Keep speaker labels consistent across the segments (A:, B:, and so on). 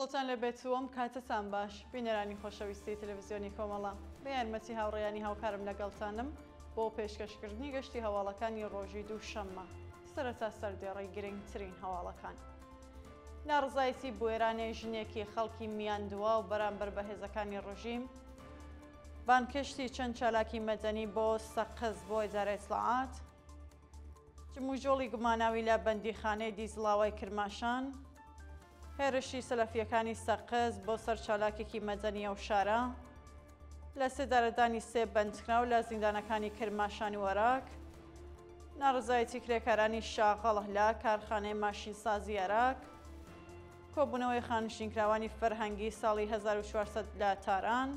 A: خۆتان لە بێتووەم کاتتان باش بینەرانی خۆشەویستی تەلەڤیزیۆنی کۆمەڵە بە یارمەتی هاوڕێیانی هاوکارم لەگەڵتانم بۆ پێشکەشکردنی گەشتی هەواڵەکانی ڕۆژی دووشەممە سەرەتا سەردێڕەی گرنگترین هەواڵەکان. ناڕزایەتی بوێرانەی ژنێکی خەڵکی میاندووە و بەرامبەر بە هێزەکانی ڕژیم، بانکشتی چەند چالاکی مەدەنی بۆ سەقز بۆ ئیدارەی ئیسلاحات، جموجۆڵی گوماناوی لە بەندیخانەی دیزڵاوای کرماشان، هێرشی سەلەفیەکانی سەقز بۆ سەر چالاکێکی مەدەنیە و شارە، لە سێدارەدانی سێ بەندکراو لە زیندانەکانی کرماشانی وەراک، ناڕزایەتی کرێکارانی شاغەڵ لە کارخانەی ماشینسازی عێراق، کۆبوونەوەی خانشینکراوانی فەرهەنگی ساڵی 1400 لە تاران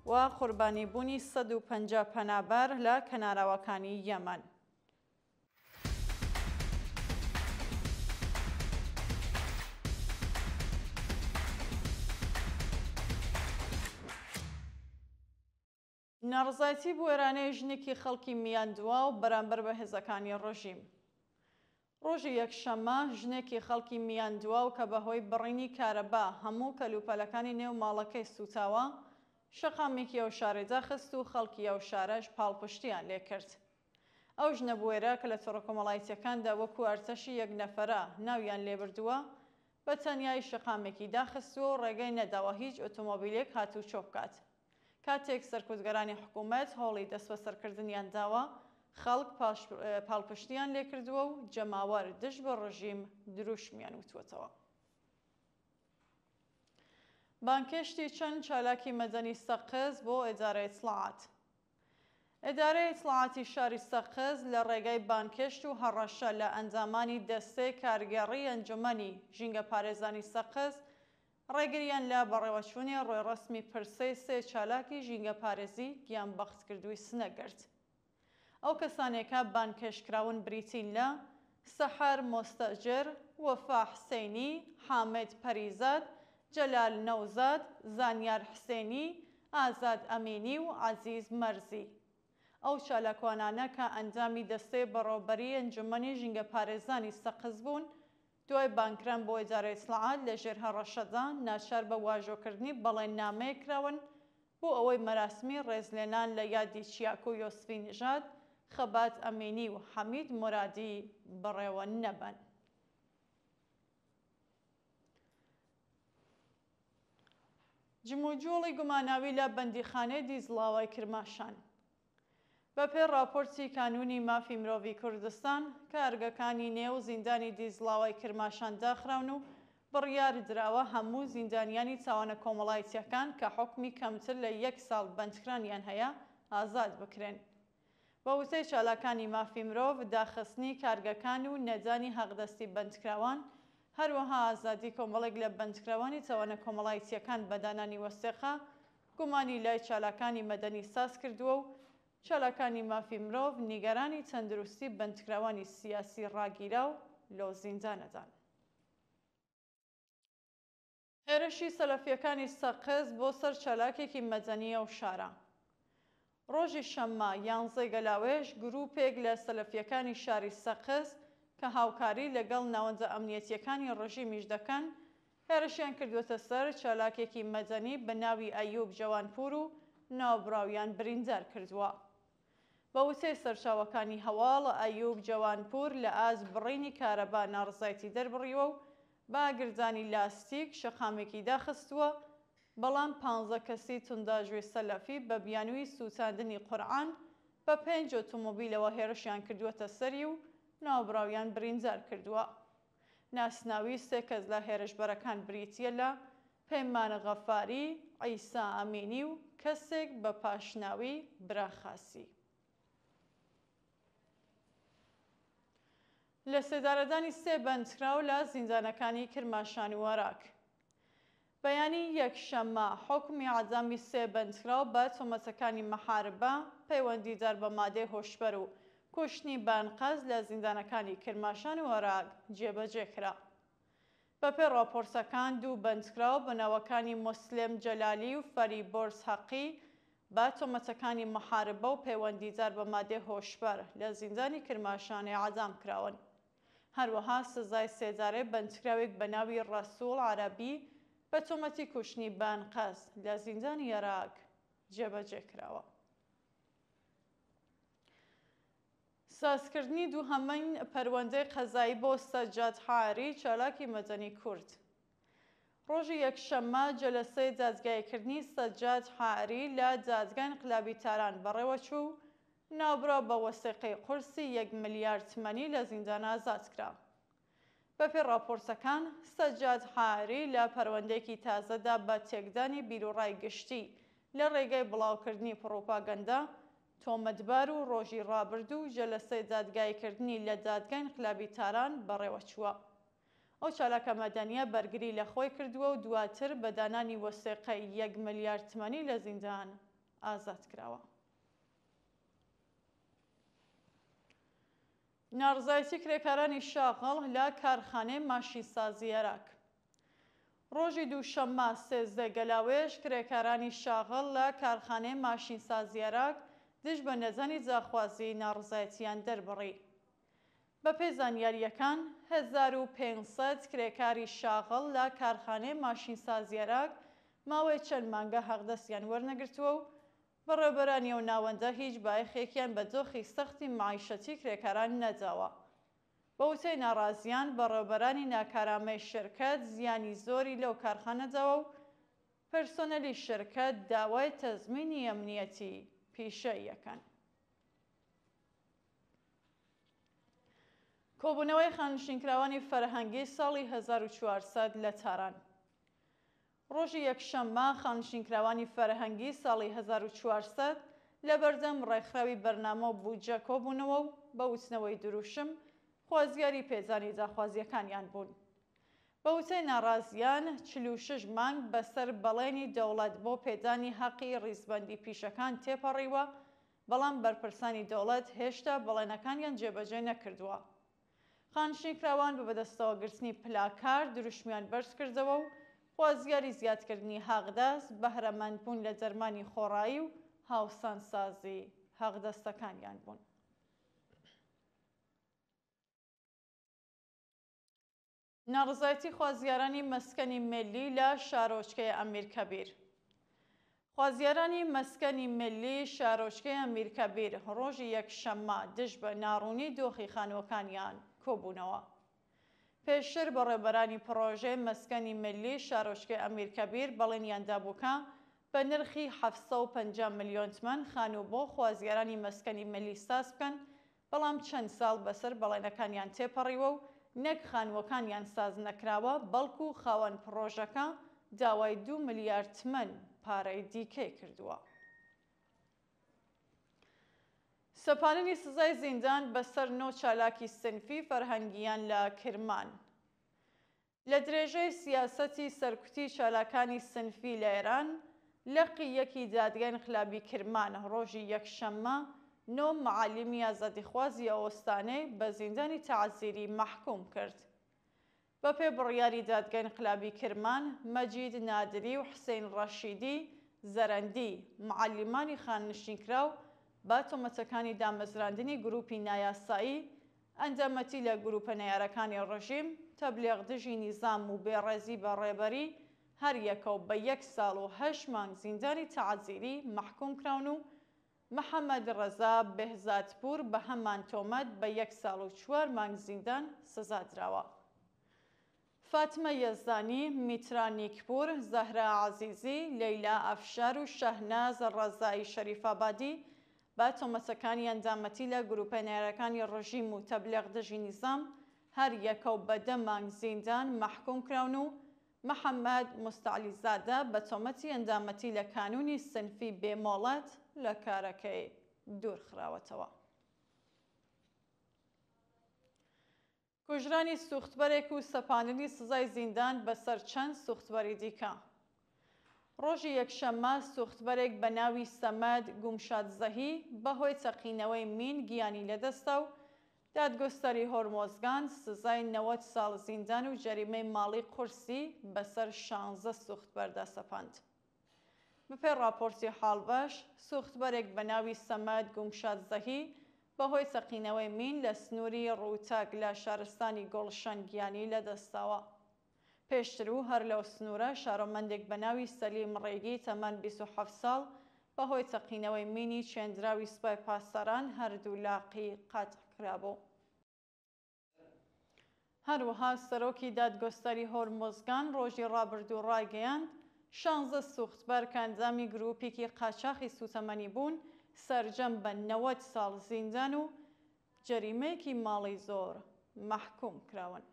A: و قوربانی بوونی 150 پەنابەر لە کەناراوەکانی یەمەن. ناڕزایەتی بوێرانەی ژنێکی خەڵکی میاندووە و بەرامبەر بە هێزەکانی ڕژیم. ڕۆژی یەکشەممە ژنێکی خەڵکی میاندووە و کە بەهۆی بڕینی کارەبا هەموو کەلوپەلەکانی نێو ماڵەکەی سوتاوە، شەقامێکی ئەو شارێدا خست و خەڵکی ئەو شارەش پاڵپشتیان لێ کرد. ئەو ژنە بوێرە کە لە تۆڕە کۆمەڵایەتیەکاندا وەکو ئەرتەشی یەک نەفەرە ناویان لێبردووە، بە تەنیای شەقامێکی داخستووە و ڕێگەی نەداوە هیچ ئۆتۆمۆبیلێک هاتوو چۆ بکات. کاتێک سەرکوتگەرانی حکوومەت هۆڵی دەست بە سەرکردنیان داوە، خەڵک پاڵپشتیان لێ کردووە و جەماوەر دژ بە ڕژیم دروشمیان وتوەتەوە. بانکشتی چەند چالاکی مەدەنی سەقز بۆ ئیدارەی ئیسلاحات. ئیدارەی ئیسلاحاتی شاری سەقز لە ڕێگای بانکشت و هەڕەشە لە ئەنجامانی دەستەی کارگێڕی ئەنجومەنی ژینگە پارێزانی سەقز ڕێگریان لە بەڕێوەچوونی ڕێڕەسمی پرسەی سێ چالاکی ژینگە پارێزی گیانبەخت کردووی سنەگرت. ئەو کەسانێکە بانکێشکراون بریتین لە سەحەر مۆستەجر، وەفا حسێنی، حامد پەریزاد، جەلال نەوزاد، زانیار حسێنی، ئازاد ئەمینی و عەزیز مەرزی. ئەو چالاکوانانە کە ئەنجامی دەستەی بەڕێوەبەری ئەنجومەنی ژینگە پارێزانی سەقز بوون، دوای بانکران بۆ ئیدارەی ئیسلاحات لە ژێر هەڕەشەدا ناچار بە واژۆکردنی بەڵێننامەیە کراون بۆ ئەوەی مەراسمی ڕێزلێنان لە یادی چیاک و یۆسفی نژاد، خەبات ئەمینی و حەمید مورادی بەڕێوە نەبن. جموجۆڵی گوماناوی لە بەندیخانەی دیزڵاوای کرماشان. بەپێ راپۆرتی کانونی مافی مرۆڤی کوردستان، کارگەکانی نێو زیندانی دیزڵاوای کرماشان داخراون و بڕیار دراوە هەموو زیندانیانی چاوانە کۆمەڵایەتیەکان کە حکمی کەمتر لە 1 ساڵ بەندکرانیان هەیە ئازاد بکرێن. بە وتەی چالاکانی مافی مرۆڤ، داخستنی کارگەکان و نەدانی حەقدەستی بەندکراوان، هەروەها ئازادی کۆمەڵێک لە بەندکراوانی چاوانە کۆمەڵایەتیەکان بەدانانی وەستێقە گومانی لای چالاکانی مەدەنی ساز کردووە و چالاکانی مافی مرۆڤ نیگەرانی تەندروستی بەندکراوانی سیاسی ڕاگیرا و لۆ زیندانەدان. هێرشی سەلەفیەکانی سەقز بۆ سەر چالاکێکی مەدەنیە و شارە. ڕۆژی شەممە 11 گەلاوێژ گروپێک لە سەلەفیەکانی شاری سەقز کە هاوکاری لەگەڵ ناوەندە ئەمنیەتیەکانی ڕژیمیش دەکەن، هێرشیان کردوێتە سەر چالاکێکی مەدەنی بە ناوی ئەیوب جەوانپور و ناوبراویان بریندار کردووە. بە وتەی سەرچاوەکانی هەواڵ، ئەیوب جەوانپور لە ئاست بڕینی کارەبا ناڕزایەتی دەربڕیوە و باگردانی لاستیک شەقامێکی داخستووە، بەڵام 15 کەسی تونداژوی سەلەفی بە بیانووی سووتاندنی قورعان بە 5 ئۆتۆمۆبیلەوە هێرشیان کردووەتە سەری و ناوبراویان بریندار کردووە. ناسناوی 3 کەس لە هێرشبەرەکان بریتیە لە پەیمان غەفاری، عیسا ئەمینی و کەسێک بە پاشناوی براخاسی. لە سێدارەدانی سێ بەندکراو لە زیندانەکانی کرماشانی وەراک. بەیانی یەکشەممە حکمی عەدامی سێ بەندکراو بە تۆمەتەکانی مەحاربە پەیوەندیدار بە مادەی هۆشبەر و کوشتنی بانقەز لە زیندانەکانی کرماشانی وەراک جێبەجێکرا. بەپێ راپۆرتەکان 2 بەندکراو بە ناوەکانی موسلێم جەلالی و فەریبۆرز حەقی بە تۆمەتەکانی مەحاربە و پەیوەندیدار بە مادەی هۆشبەر لە زیندانی کرماشانی عەدام کراون. هەروەها سزای سێدارەی بەندکراوێک بە ناوی ڕەسوڵ عەرەبی بە تۆمەتی کوشتنی بانقەس لە زیندانی عێراق جێبەجێ کراوە. سازکردنی دووهەمین پەروەندەی قەزایی بۆ سەجاد حاری چالاکی مەدەنی کورد. ڕۆژی یەکشەممە جەلسەی دادگایکردنی سەجاد حاری لە دادگای انقلابی تاران بەڕێوە چوو، ناوبرا بە وەسیقەی قورسی 1 ملیار تمەنی لە زیندان ئازاد کرا. بەپێی راپۆرتەکان، سەجاد حاری لە پەروەندەیەکی تازەدا بە تێکدانی بیرۆڕای گشتی لە ڕێگەی بڵاوکردنی پڕۆپاگەندە، تۆمەتبار و ڕۆژی ڕابردوو جەلسەی دادگایکردنی لە دادگای انقلابی تاران بەڕێوە چووە. ئەو چالاکە مەدەنیە بەرگری لە خۆی کردووە و دواتر بە دانانی وەسیقەی 1 ملیار تمەنی لە زیندان ئازاد کراوە. ناڕزایەتی کرێکارانی شاغڵ لە کارخانەی ماشینسازی عێراق. ڕۆژی دووشەممە 13 گەلاوێژ کرێکارانی شاغڵ لە کارخانەی ماشینسازی عێراق دژ بە نەزانی جاخوازی ناڕزایەتیان دەربڕی. بەپێی زانیاریەکان 1500 کرێکاری شاغڵ لە کارخانەی ماشینسازی عێراق ماوەی چەند مانگە حەقدەستیان وەرنەگرتووە و بەڕێوەبەرانی ئەو ناوەندە هیچ بایەخێکیان بە دۆخی سەختی معیشەتی کرێکاران نەداوە. بە وتەی ناڕازیان بەڕێوەبەرانی ناکارامەی شرکەت زیانی زۆری لەو کارخانەداوە و پەرسۆنەلی شرکەت داوای تەزمینی ئەمنیەتی پیشەییەکەن. کۆبوونەوەی خانشینکراوانی فەرهەنگی ساڵی 1400 لە تاران. ڕۆژی یەکشەممە خانشینکراوانی فەرهەنگی ساڵی 1400 لە بەردەم ڕێکخراوی بەرنامە و بودجە کۆبوونەوە و بە وتنەوەی دروشم خوازیاری پێزانی داخوازیەکانیان بوون. بە وتەی ناڕازیان 46 مانگ بەسەر بەڵێنی دەوڵەت بۆ پێدانی حەقی ڕیزبەندی پیشەکان تێپەڕیوە، بەڵام بەرپرسانی دەوڵەت هێشتا بەڵێنەکانیان جێبەجێ نەکردووە. خانشینکراوان بە بەدەستەوەگرتنی پلاکار دروشمیان بەرز کردەوە و خوازیاری زیادکردنی حەقدەست، بەهرەمەندبوون لە دەرمانی خۆڕایی و هاوسانسازی حەقدەستەکانیان بوون. ناڕزایەتی خوازیارانی مەسکەنی ملی لە شارۆچکەی ئەمیرکەبیر. خوازیارانی مەسکەنی ملی شارۆچکەی ئەمیرکەبیر ڕۆژی یەکشەممە دژ بە ناڕوونی دۆخی خانووەکانیان کۆبوونەوە. پێشتر بەڕێوەبەرانی پرۆژەی مەسکەنی ملی شارۆچکەی ئەمیرکەبیر بەڵێنیان دابووکە بە نرخی 750 ملیۆن تمەن خانوو بۆ خوازیارانی مەسکەنی ملی ساز بکەن، بەڵام چەند ساڵ بەسەر بەڵێنەکانیان تێپەڕیوە و نەک خانووەکانیان ساز نەکراوە، بەڵکو خاوەن پرۆژەکە داوای 2 ملیار تمەن پارەی دیکەی کردووە. سەپاندنی سزای زیندان بەسەر 9 چالاکی سنفی فەرهەنگیان لە کرمان. لە درێژەی سیاسەتی سەرکوتی چالاکانی سنفی لە ئێران، لەقی یەکی دادگای انقلابی کرمان ڕۆژی یەکشەممە 9 معالمی ئازادیخوازی ئەوەستانەی بە زیندانی تەعزیری مەحکوم کرد. بەپێی بڕیاری دادگای انقلابی کرمان، مەجید نادری و حسین ڕەشیدی زەرەندی معالیمانی خانشینکراو با تۆمەتەکانی دامەزراندنی گروپی نایاسایی، ئەندامەتی لە گروپە نەیارەکانی ڕژیم، تەبلیغدژی نیزام و بێڕێزی بە ڕێبەری هەر یەکەو بە 1 ساڵ و 8 مانگ زیندانی تەعزیری مەحکوم کراون و محەممەد ڕەزا بێهزادپور بە هەمان تۆمەت بە 1 ساڵ و 4 مانگ زیندان سزادراوە. فاتمە یەزدانی، میترا نیکپور، زەهرا عەزیزی، لەیلا ئەفشار و شەهناز ڕەزایی شەریفابادی با تۆمەتەکانی ئەندامەتی لە گروپە نایارەکانی ڕژیم و تەبلیغدژی نیزام هەر یەکەو بە 10 مانگ زیندان مەحکوم کراون و محەممەد مستعلیزادە بە تۆمەتی ئەندامەتی لە کانونی سنفی بێمۆڵەت لە کارەکەی دوورخراوەتەوە. کوژرانی سوختبەرێک و سەپاندنی سزای زیندان بەسەر چەند سوختبەری دیکە. ڕۆژی یەکشەممە سوختبەرێک بە ناوی سەمەد گومشادزەهی بەهۆی چەقینەوەی مین گیانی لەدەستا و دادگۆستەری هۆرمۆزگان سزای 90 ساڵ زیندان و جەریمەی ماڵی قورسی بەسەر 16 سوختبەردا سەپاند. بەپێی راپۆرتی حاڵبەش، سوختبەرێک بە ناوی سەمەد گومشادزەهی بەهۆی چەقینەوەی مین لە سنووری ڕووتاک لە شارستانی گۆڵشەن گیانی لەدەستاوە. پێشتر و هەر لەو سنوورە شارۆمەندێک بە ناوی سەلیم ڕێگی تەمەن 27 ساڵ بەهۆی تەقینەوەی مینی چێندراوی سوپای پاسەران هەردوو لاقی قەتع کرابوو. هەروەها سەرۆکی دادگۆستەری هۆرمۆزگان ڕۆژی ڕابردوو ڕایگەیاند 16 سوختبەر کە ئەنجامی گروپێکی قاچاقی سوتەمەنی بوون سەرجەم بە 90 ساڵ زیندان و جەریمەیەکی ماڵی زۆر مەحکوم کراون.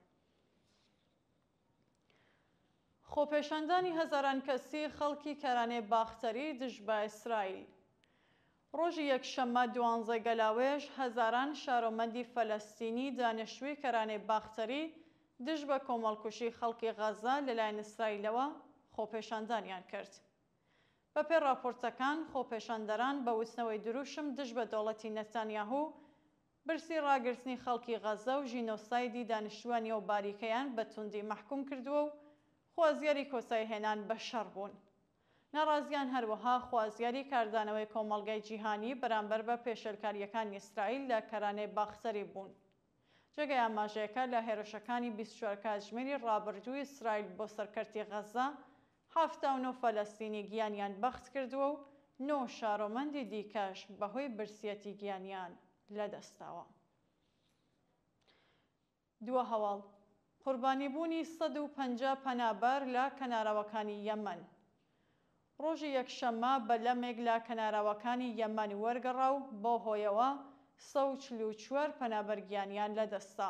A: خۆپێشاندانی هەزاران کەسی خەڵکی کەرانەی باختەری دژ بە ئیسرائیل. ڕۆژی یەکشەممە 12 گەلاوێژ هەزاران شارۆمەندی فەلەستینی دانیشتووی کەرانەی باختەری دژ بە کۆمەڵکوژی خەڵکی غەزا لەلایەن ئیسرائیلەوە خۆپێشاندانیان کرد. بەپێی راپۆرتەکان خۆپێشاندەران بە وتنەوەی دروشم دژ بە دەوڵەتی نەتانیاهو برسی ڕاگررتنی خەڵکی غەزە و ژینۆسایدی دانیشتووانی و باریکەیان بە توندی مەحکوم کردووە و خوازیاری کۆسایی هێنان بە شەڕ بوون. ناڕازیان هەروەها خوازیاری کاردانەوەی کۆمەڵگای جیهانی بەرامبەر بە پێشێلکاریەکانی ئیسرائیل لە کەرانەی باختەری بوون. جێگەی ئاماژەیەەکە لە هێرشەکانی 24 کاتژمێری ڕابردووی ئیسرائیل بۆ سەرکەرتی غەزە 79 فەلەستینی گیانیان بەخت کردووە و 9 شارۆمەندی دیکەش بەهۆی برسیەتی گیانیان لەدەستاوە. دووە هەواڵ قوربانیبوونی 150 پەنابەر لە کەناراوەکانی یەمەن. ڕۆژی یەکشەممە بە لەمێک لە کەناراوەکانی یەمەن وەرگەڕا و بۆ هۆیەوە 144 پەنابەرگیانیان لەدەستا.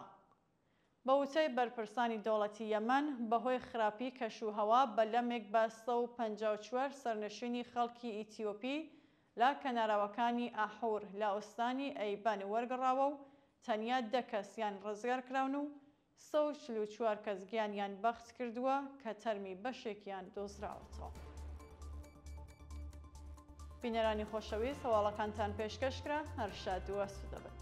A: بە وتەی بەرپرسانی دەوڵەتی یەمەن بەهۆی خراپی کەشوهەوا بە لەمێک بە 154 سەرنشینی خەڵکی ئیتیۆپی لە کەناراوەکانی ئاحور لە ئۆستانی ئەیبەن وەرگەڕاوە و تەنیا 10 کەسیان ڕزگار کراون و 144 کەس گیانیان بەخت کردووە کە تەرمی بەشێکیان دۆزراوەتەوە. بینەرانی خۆشەویست هەواڵەکانتان پێشکەشکرا هەر شاد و ئاسوودە بن.